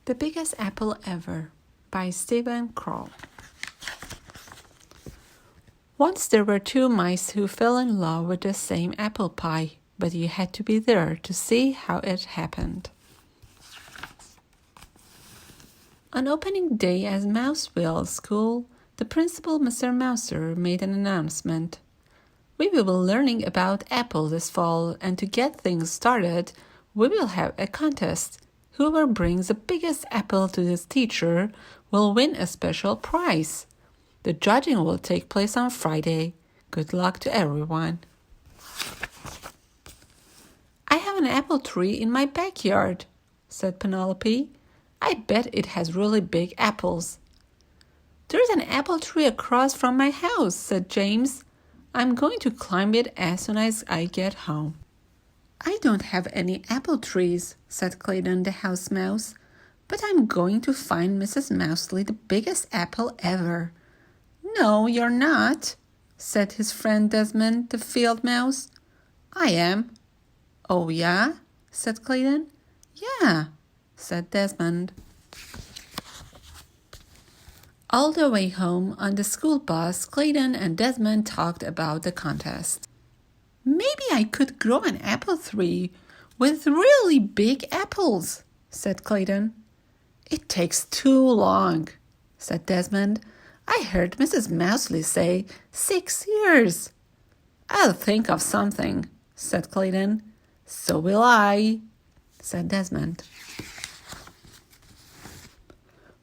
The Biggest Apple Ever by Stephen Crow. Once there were two mice who fell in love with the same apple pie, but you had to be there to see how it happened. On opening day at Mouseville School, the principal, Mr. Mouser, made an announcement. We will be learning about apples this fall, and to get things started, we will have a contest. Whoever brings the biggest apple to this teacher will win a special prize. The judging will take place on Friday. Good luck to everyone. I have an apple tree in my backyard, said Penelope. I bet it has really big apples. There's an apple tree across from my house, said James. I'm going to climb it as soon as I get home. I don't have any apple trees, said Clayton the house mouse, but I'm going to find Mrs. Mousley the biggest apple ever. No, you're not, said his friend Desmond the field mouse. I am. Oh, yeah? said Clayton. Yeah, said Desmond. All the way home on the school bus, Clayton and Desmond talked about the contest. Maybe I could grow an apple tree with really big apples, said Clayton. It takes too long, said Desmond. I heard Mrs. Mousley say 6 years. I'll think of something, said Clayton. So will I, said Desmond.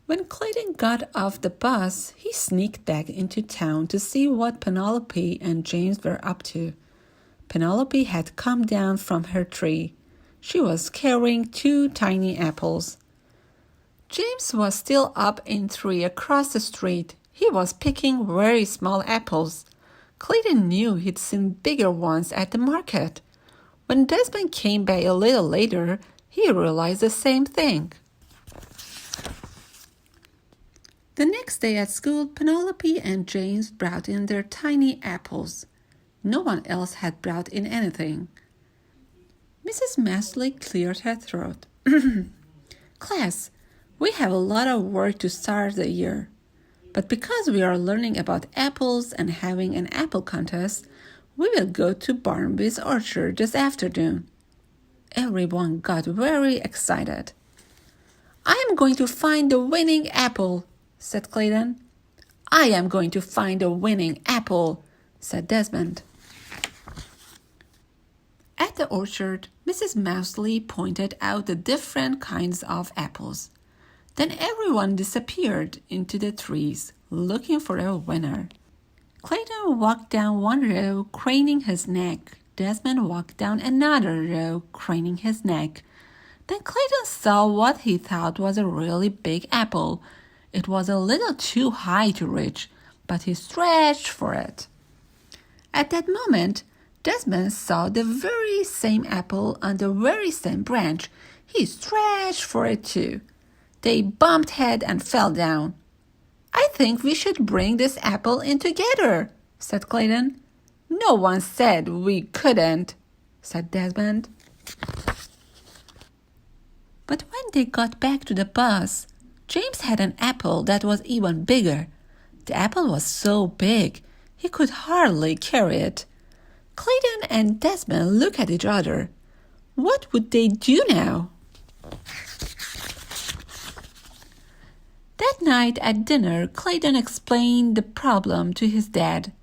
When Clayton got off the bus, he sneaked back into town to see what Penelope and James were up to. Penelope had come down from her tree. She was carrying 2 tiny apples. James was still up in a tree across the street. He was picking very small apples. Clayton knew he'd seen bigger ones at the market. When Desmond came back a little later, he realized the same thing. The next day at school, Penelope and James brought in their tiny apples. No one else had brought in anything. Mrs. Mousley cleared her throat. Class, we have a lot of work to start the year. But because we are learning about apples and having an apple contest, we will go to Barnaby's orchard this afternoon. Everyone got very excited. I am going to find the winning apple, said Clayton. I am going to find the winning apple, said Desmond. At the orchard, Mrs. Mousley pointed out the different kinds of apples. Then everyone disappeared into the trees, looking for a winner. Clayton walked down one row, craning his neck. Desmond walked down another row, craning his neck. Then Clayton saw what he thought was a really big apple. It was a little too high to reach, but he stretched for it. At that moment, Desmond saw the very same apple on the very same branch. He stretched for it too. They bumped head and fell down. I think we should bring this apple in together, said Clayton. No one said we couldn't, said Desmond. But when they got back to the bus, James had an apple that was even bigger. The apple was so big, he could hardly carry it. Clayton and Desmond looked at each other. What would they do now? That night at dinner, Clayton explained the problem to his dad.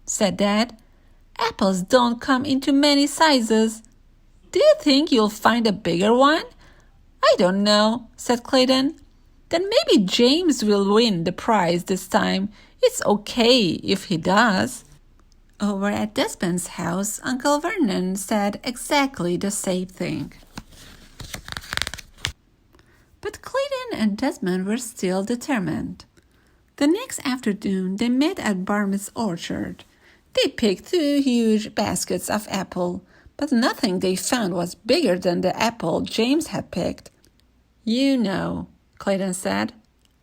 Said Dad. Apples don't come into many sizes. Do you think you'll find a bigger one? I don't know, said Clayton. Then maybe James will win the prize this time. It's okay if he does. Over at Desmond's house, Uncle Vernon said exactly the same thing. But Clayton and Desmond were still determined. The next afternoon, they met at Barnaby's orchard. They picked 2 huge baskets of apple, but nothing they found was bigger than the apple James had picked. You know, Clayton said.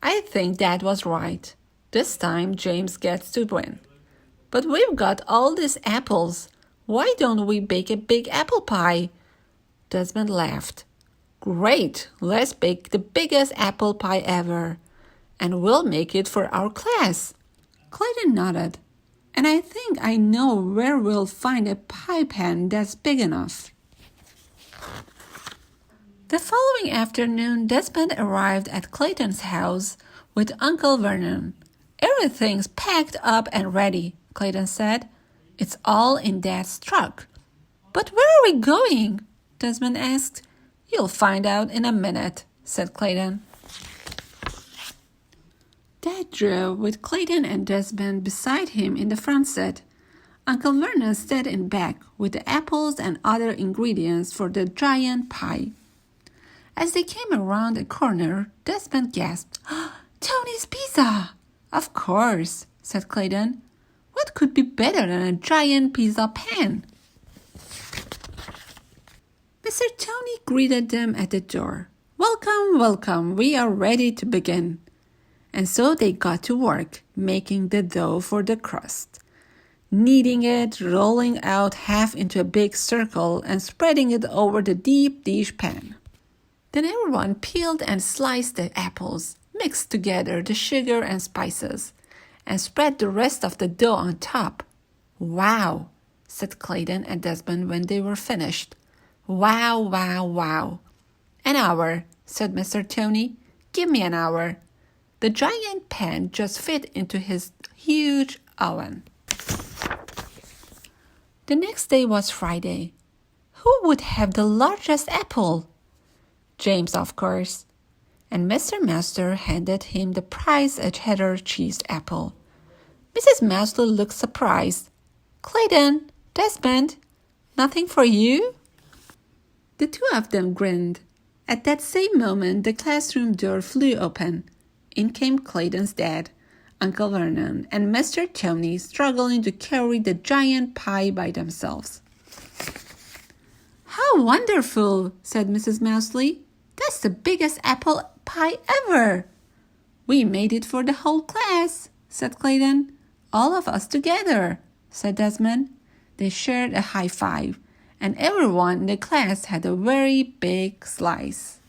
I think Dad was right. This time James gets to win. But we've got all these apples. Why don't we bake a big apple pie? Desmond laughed. Great, let's bake the biggest apple pie ever, and we'll make it for our class. Clayton nodded. And I think I know where we'll find a pie pan that's big enough. The following afternoon, Desmond arrived at Clayton's house with Uncle Vernon. Everything's packed up and ready, Clayton said. It's all in Dad's truck. But where are we going? Desmond asked. You'll find out in a minute, said Clayton. Dad drove with Clayton and Desmond beside him in the front seat. Uncle Vernon sat in back with the apples and other ingredients for the giant pie. As they came around a corner, Desmond gasped, Tony's pizza! Of course, said Clayton. What could be better than a giant pizza pan? Mr. Tony greeted them at the door. Welcome, welcome, we are ready to begin. And so they got to work, making the dough for the crust. Kneading it, rolling out half into a big circle, and spreading it over the deep dish pan. Then everyone peeled and sliced the apples, mixed together the sugar and spices, and spread the rest of the dough on top. Wow, said Clayton and Desmond when they were finished. Wow, wow, wow. An hour, said Mr. Tony. Give me an hour. The giant pan just fit into his huge oven. The next day was Friday. Who would have the largest apple? James, of course. And Mr. Mouser handed him the prize, a cheddar cheese apple. Mrs. Mouser looked surprised. Clayton, Desmond, nothing for you? The two of them grinned. At that same moment, the classroom door flew open. In came Clayton's dad, Uncle Vernon, and Mr. Tony, struggling to carry the giant pie by themselves. How wonderful, said Mrs. Mousley. That's the biggest apple pie ever. We made it for the whole class, said Clayton. All of us together, said Desmond. They shared a high five, and everyone in the class had a very big slice.